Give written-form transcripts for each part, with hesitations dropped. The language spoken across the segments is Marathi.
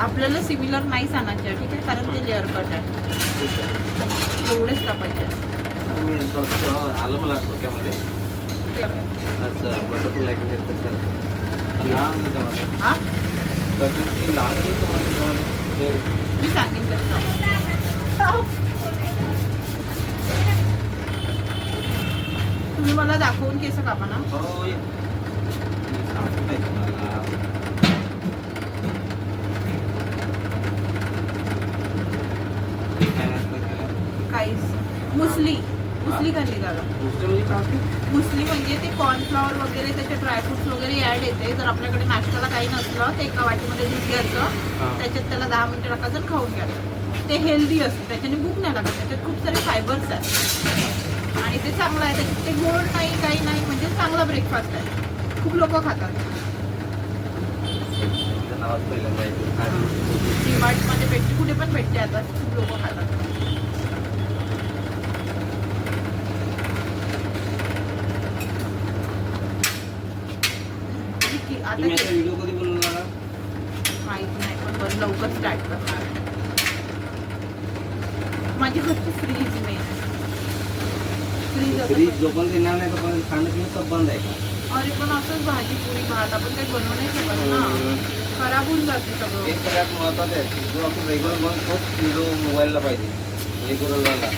आपल्याला सिमिलर नाही आणायचे ठीक आहे, कारण ते लेअर कट आहे. एवढेच कापायचे. आलं मला डोक्यामध्ये बटरफ्लाय मी सांगितलं तुम्ही मला दाखवून केस कापा ना. काहीच मुसली खाल्ली दादा. मुसली म्हणजे ते कॉर्नफ्लॉवर वगैरे त्याचे ड्रायफ्रुट्स वगैरे ऍड येते. जर आपल्याकडे नाश्त्याला काही नसलं तर एका वाटीमध्ये दूध घ्यायचं, त्याच्यात त्याला 10 मिनिटं टाकायचं आणि खाऊन घ्यायचं. ते हेल्दी असते, त्याच्याने भूक नाही लागत. त्याच्यात खूप सारे फायबर्स आहेत आणि ते चांगलं आहे. त्याच्यात ते गोड नाही काही नाही, म्हणजे चांगला ब्रेकफास्ट आहे. खूप लोक खातात. डीमार्टमध्ये भेटते, कुठे पण भेटते आता. खूप लोक खातात. व्हिडिओ कधी बनवणार माहिती नाही, पण बरं लवकर स्टार्ट करणार. माझी घरची फ्रीज मेन फ्रीज जोपर्यंत येणार नाही तोपर्यंत खाणं पिणं सब बंद आहे का? अरे पण असंच भाजी पोळी भात आपण काही बनवू नाही शकत ना, खराब होऊन जाते सगळं. हे सगळ्यात महत्वाचं आहे. जो आपण रेग्युलर बनवतो तोच व्हिडिओ मोबाईलला पाहिजे. रेग्युलरला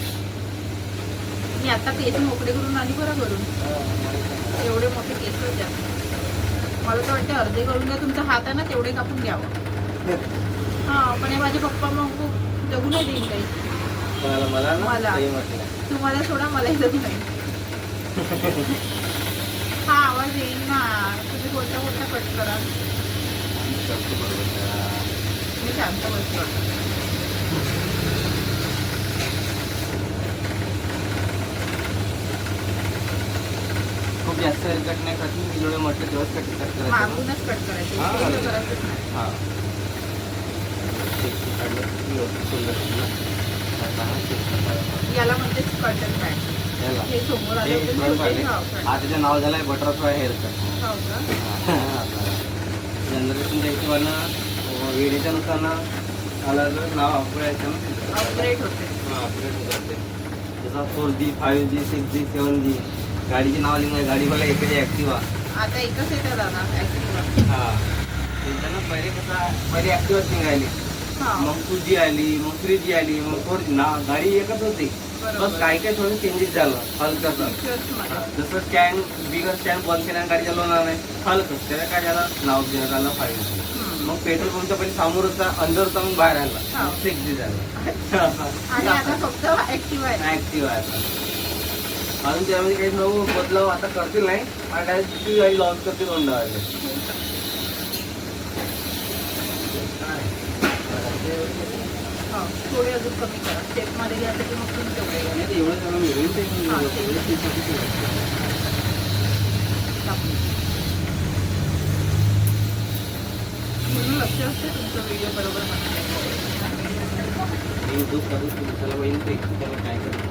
मी आता केस मोकळे करून आली बरं करून. एवढे मोठे केस द्या. मला तर वाटते अर्धे करून द्या. तुमचा हात आहे ना तेवढे कापून घ्यावं. हा पण हे माझे पप्पा मग जगू नाही देईल काही. मला तुम्हाला सोडा, मला जगू नाही. हा आवाज येईल ना. तुम्ही कोणता कट करा. मी शांत बसतो. खूप जास्त कट नाही करत. मी जेवढे म्हटलं तेव्हाच कट करायचं. मागूनच कट करायचं. याला म्हणते कर्टन पॅड. हे समोर आले त्याचं नाव झालंय बटरफ्लाय हेअर कट. जनरेशनच्या हिशोबानं वेळेच्या नुसार अलग नाव अपग्रेड होते. अपग्रेड होते. जसं 4G 5G 6G 7G गाडीची नाव लिहिलं. गाडीवाला एकच ऍक्टिवा. आता एकच येतं दादा ऍक्टिवा. हा त्यांना पहिले ऍक्टिवाच निघाली. मग 2G आली, मग 3G आली, मग 4G. गाडी एकच होती. बस काही थोडं चेंजेस झालं हलकं. जसं स्टँड बिगर स्टँड बंद केल्याने गाडी चालवणार नाही, हलकं त्याला काय झालं नाव देण्यात आलं 5G. मग पेट्रोल पंपच्या पहिले समोर होता, अंदर होता, मग बाहेर आला 6G झालं. फक्त ऍक्टिवा आहे. अजून त्यामध्ये काही नऊ बदलाव आता करतील नाही. आणि डायरेक्ट दुसरी गाडी लॉन्च करतील होंडावाले. थोडे अजून कमी करा. स्टेप मध्ये घ्यायचं की मग तुम्ही तेवढे घ्या. एवढं त्याला मिळून म्हणून लक्ष असते तुमचं व्हिडिओ बरोबर युट्यूब करून त्याला होईल ते त्याला काय करतो.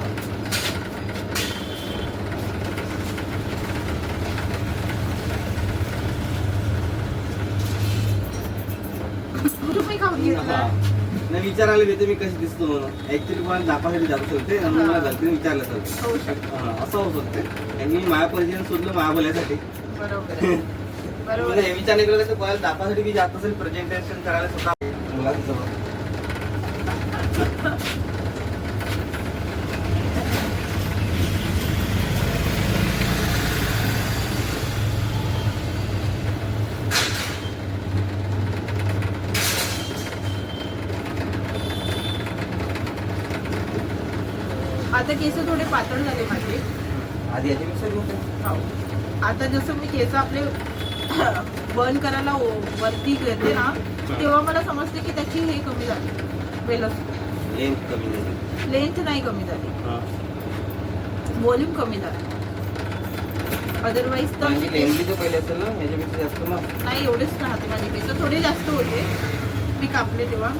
तुम्ही खाऊन घेतला नाही विचारायला देते मी कशी दिसतो म्हणून. ऍक्च्युली मला दापासाठी जात होते आणि मला गलतीने विचारलं होतं. असं होत होते आणि मी माया परिचय शोधलं माया बोलायसाठी. बरोबर हे विचार केलं तर कोणाला दापासाठी मी जात असेल प्रेझेंटेशन करायला स्वतः मुलांसमोर. आता केस थोडे पातळ झाले माझे. आधी याच्यापेक्षा मोठे. हो. आता जसं मी केस आपले बर्न करायला वरती घेते ना, तेव्हा मला समजते की त्याची हे कमी झाली. लेंथ कमी झाली. लेंथ नाही कमी झाली, व्हॉल्यूम कमी झाला. अदरवाईज तर पहिले असेल ना याच्यापेक्षा जास्त ना. नाही एवढेच राहते माझे केस. थोडे जास्त होते मी कापले तेव्हा.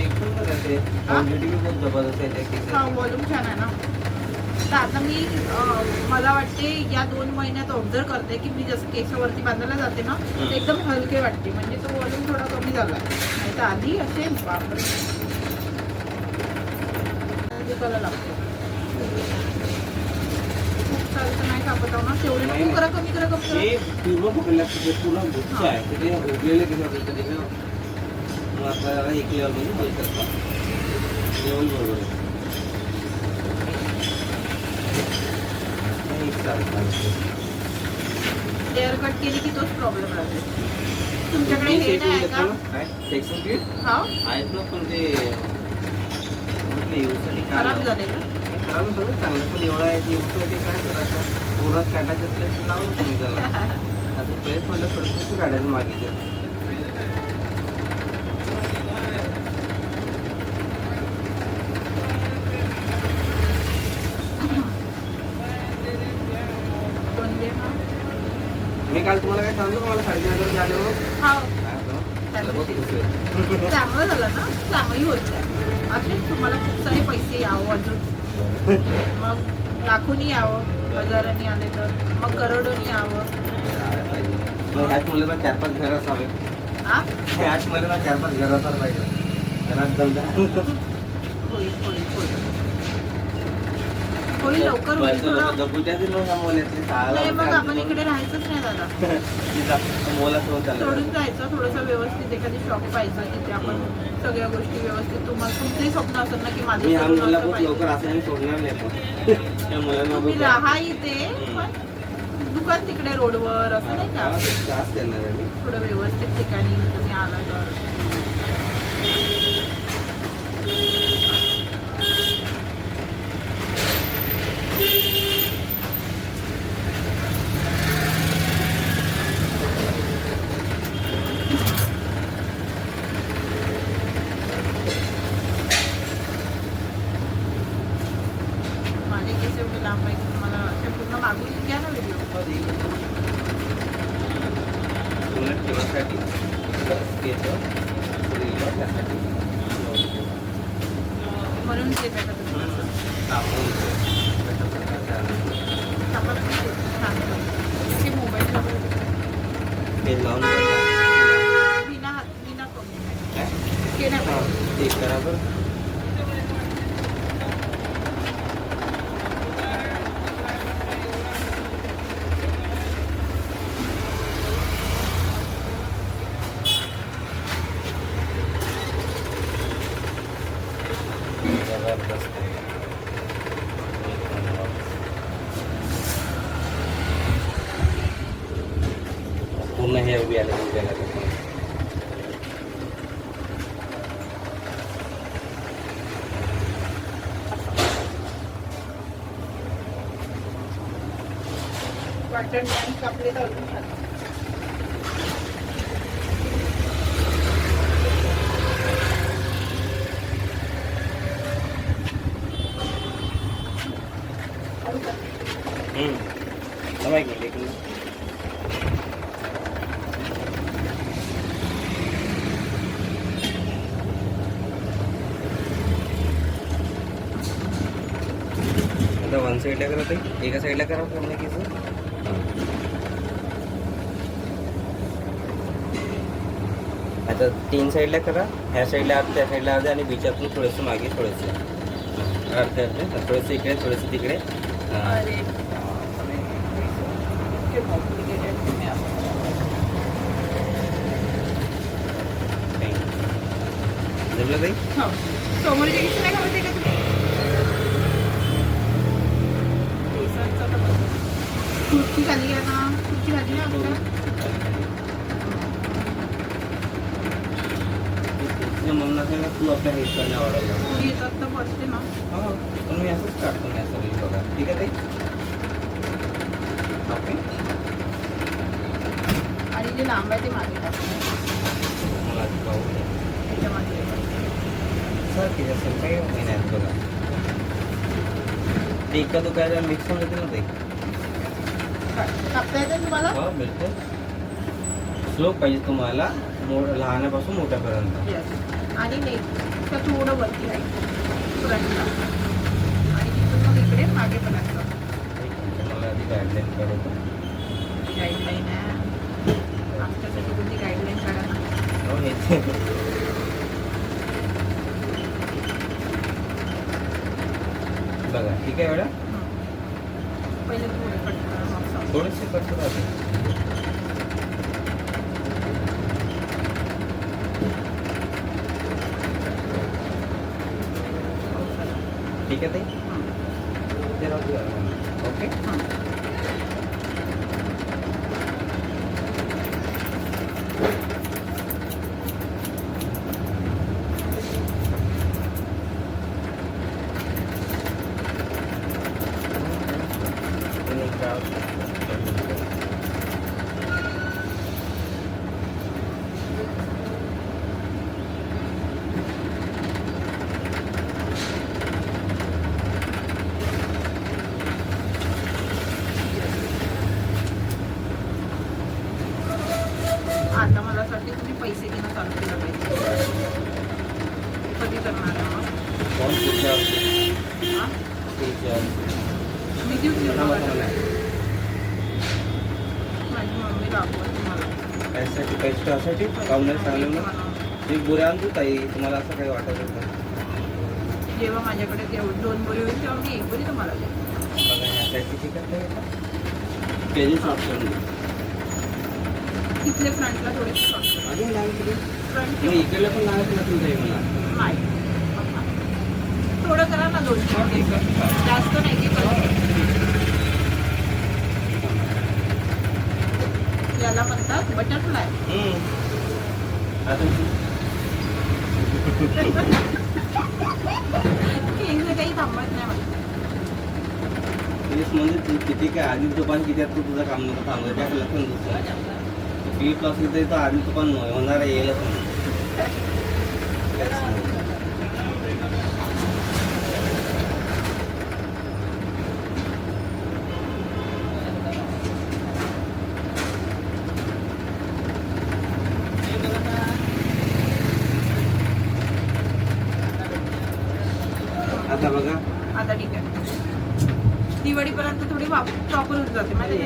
एकदम जबरदस्त आहे. व्हॉल्यूम छान आहे ना. तर आता मी मला वाटते या 2 महिन्यात ऑब्झर्व करते की मी जसं केसावरती बांधायला जाते ना ते एकदम हलके वाटते, म्हणजे तो वॉल्यूम थोडा कमी झाला नाही तर आधी असे बापरे दुखायला लागतो. खूप चालतं नाही कापत आहो ना तेवढे नको करा, कमी करा कमी करा. पूर्ण पकडला पूर्ण गुच्छ आहे ते उरलेले केस होते ते मग आपल्याला एक लेवल मध्ये बोलतात लेवल बरोबर हेअर कट केली की तोच प्रॉब्लेम राहते. तुमच्याकडे हे नाही आहे का? हा आहेत ना पण ते खराब झाले का? खराब सगळं चांगलं पण एवढा आहे ते काय करायचं पूर्ण काटायचं प्लेस लावून तुम्ही त्याला आता प्लेस म्हटलं थोडंसं काढायचं मागे मी काल तुम्हाला काय सांगतो मला 3,500 झाले चांगलं झालं ना, चांगली होत आहे असेच तुम्हाला खूप सारे पैसे यावं अजून मग लाखोनी यावं, हजारांनी आले तर मग करोडोनी यावं. मग ह्याच मुलाला 4-5 घर असावे. ह्याच मुलाला 4-5 घर असायला पाहिजे घरात धंदा होईल होईल होईल होईल लवकर होईल नाही मग आपण इकडे राहायचंच नाही दादा सोडून जायचं थोडंसं व्यवस्थित एखादी शॉप पाहायचं जिथे आपण सगळ्या गोष्टी व्यवस्थित तुम्हाला तुमचंही स्वप्न असेल ना की माझं तुम्ही राहा इथे पण दुकान तिकडे रोडवर असं नाही का थोडं व्यवस्थित ठिकाणी तुम्ही आला तर माझे केस एवढे लांब आहे की तुम्हाला ते पूर्ण मागून घ्या ना व्हिडिओ म्हणून ते भेटत मोबाईल विना कमी बरोबर पूर्ण हेअर बी आले तुमच्याकडे वाटण कापले तर आता वन साईडला करा ते एका साईडला करा पूर्ण केस आता 3 साईडला करा ह्या साईडला अर्ध त्या साईडला अर्ध आणि बीचातून थोडंसं मागे थोडंसं अर्धे थोडंसं इकडे थोडंसं तिकडे जमलं काही समोरच्या केस नाही घालते का तुम्ही खुर्ची खाली आहे ना खुर्ची खाली ना आमच्या म्हणून तू आपल्या हेल्प करण्या वाढवला येतात तर बसते ना हो पण मी असंच काढतो मी असं बघा ठीक आहे ताई ओके आणि जे लांब आहे ते मागे टाकतो मला पाहू त्याच्यामध्ये सर ठीक आहे सर काही महिन्यात बघा ते एका दुकानाला मिक्स होऊन येते ना ते कापता येतं तुम्हाला हो बिलकुल स्लो पाहिजे तुम्हाला लहानापासून मोठ्यापर्यंत आणि नेक तर थोडं वरती आहे फ्रंटला आणि तिथून मग इकडे मागे पण असतं. मला आधी गाईडलाईन करायचं. गाईडलाईन आहे आमच्यासाठी कोणती गाईडलाईन काढा ना. हो हे बघा ठीक आहे मॅडम. पहिले थोडे कट करा मग सांग. थोडेसे कट राहते. ठीक आहे ताई. ते राहू द्या. ओके. आता मला असं वाटतं तुम्ही पैसे घेणं चालू केलं पाहिजे. कधी करणार आहे मग? कोण तुझ्या हां तुझ्या मी देऊ तुम्हाला. माझी मम्मी दाखवत तुम्हाला. त्यासाठी पैसे त्यासाठी काम नाही सांगलं ना. ते बुऱ्या आणतो ताई. तुम्हाला असं काही वाटत नाही. जेव्हा माझ्याकडे तेवढं 2 बोरी होईल तेव्हा मी 1 बोरी तुम्हाला देईन. बघा यासाठी ठीक आहे. पेजेस ऑप्शन तिथले फ्रंटला थोडेसे शॉर्ट अजून नाही तरी फ्रंट मी इकडे पण नाही ना तुमच्या मला नाही. थोडं करा ना 200 जास्त नाही की कमी. याला म्हणतात बटरफ्लाय. आता केकचं काही थांबत नाही मला. म्हणजे किती काय आधी दुकान किती तू तुझं काम नको थांबलं त्या लक्षण दुसरं पीठ असलं तरी तर आधी दुकान होणार येईलच नाही. आता बघा आता ठीक आहे. दिवाळीपर्यंत थोडी प्रॉपर होऊन जाते माझ्या.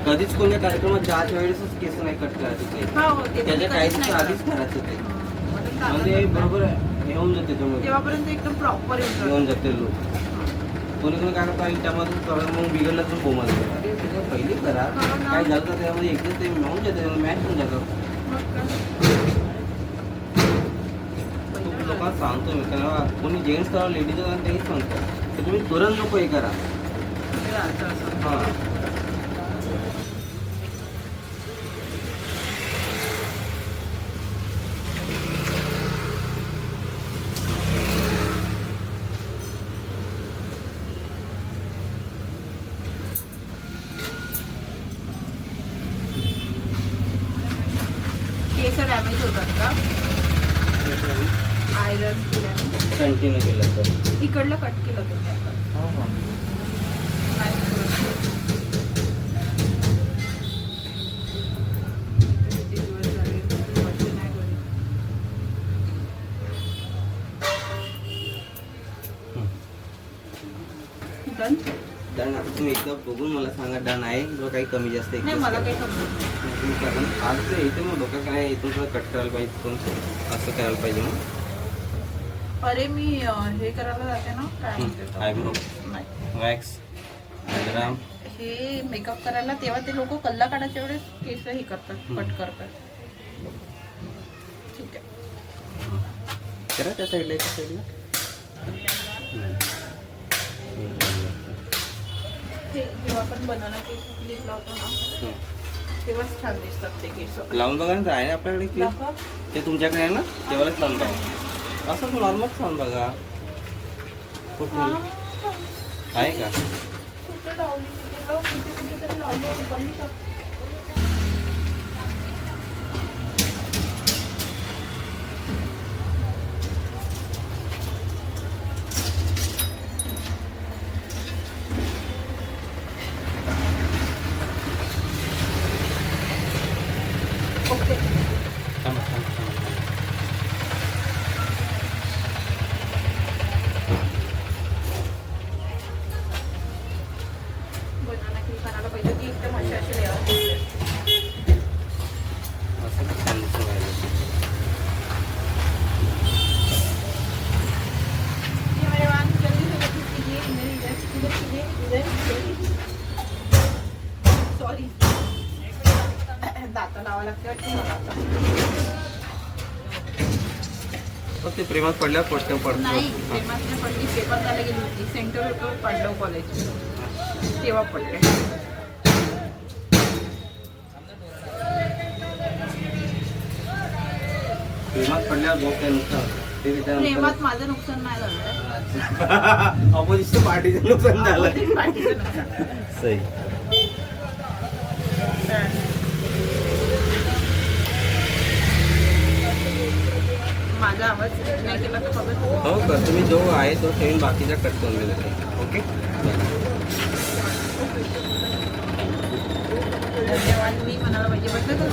कधीच कोणत्या कार्यक्रमात जायच्या वेळेसच केस नाही कट करायचं ते. त्याच्या काही दिवस आधीच करायचं ते. म्हणजे बरोबर येऊन जाते तेव्हापर्यंत एकदम प्रॉपर येऊन जाते लोक. कोणी कोणी काय करता त्यामधून करा मग बिघडलं तर कोमल अरे त्याच्या पहिले करा काय झालं तर त्यामध्ये एकदा ते मिळून जाते मॅच होऊन जातं. खूप लोकांना सांगतो मी त्यांना कोणी जेंट्स करा लेडीज करा तेही सांगतो तर तुम्ही तुरंत नको हे करा. हां केस डॅमेज होतात का? आयरन कंटिन्यू केलं तर इकडलं कट केलं तुम्ही आता. किती दिवस झाले वर्ष नाही करी. डन. डन. आता तुम्ही एकदा बघून मला सांगा डन आहे किंवा काही कमी जास्त नाही मला काही समजत नाही. तुम्ही कारण आज तर इथे मग डोकं काय इथून थोडं कट करायला पाहिजे पण असं करायला पाहिजे मग. अरे मी हे करायला जाते ना काय म्हणते तो? आयब्रो नाही वॅक्स ग्राम हे मेकअप करायला तेव्हा ते लोक कल्ला काढायच्या वेळेस केस हे करतात कट करतात. ठीक आहे करा त्या साईडला एका साईडला ते जेव्हा आपण बनाना केस क्लिप लावतो ना तेव्हाच छान दिसतात ते केस. लावून बघा ना आहे ना आपल्याकडे क्लिप दाखव. ते तुमच्याकडे आहे ना तेव्हाच लावून बघा. असं नॉर्मल लावून बघा खूप आहे का. कुठे लावली कुठे लावली बंद कर. ओके थांबा, थांबा, थांबा. दाता लावा लागते वाटतं मला आता. ते प्रेमात पडल्यावर पटकन पडतो. नाही प्रेमात नाही पडली, पेपर द्यायला गेली होती, सेंटर होतो पांडव कॉलेज, तेव्हा पडले. प्रेमात पडल्यावर बहुत काही नुकसान ते प्रेमात माझं नुकसान नाही झालं, ऑपोजिशन पार्टीचं नुकसान झालं. पाठीचं नुकसान. सही. माझा आवाज नाही केला तर बघत. हो का, तुम्ही जो आहे तो ठेवून बाकीचा कट करून देतो. ओके, धन्यवाद. मी म्हणाला पाहिजे बघलं तर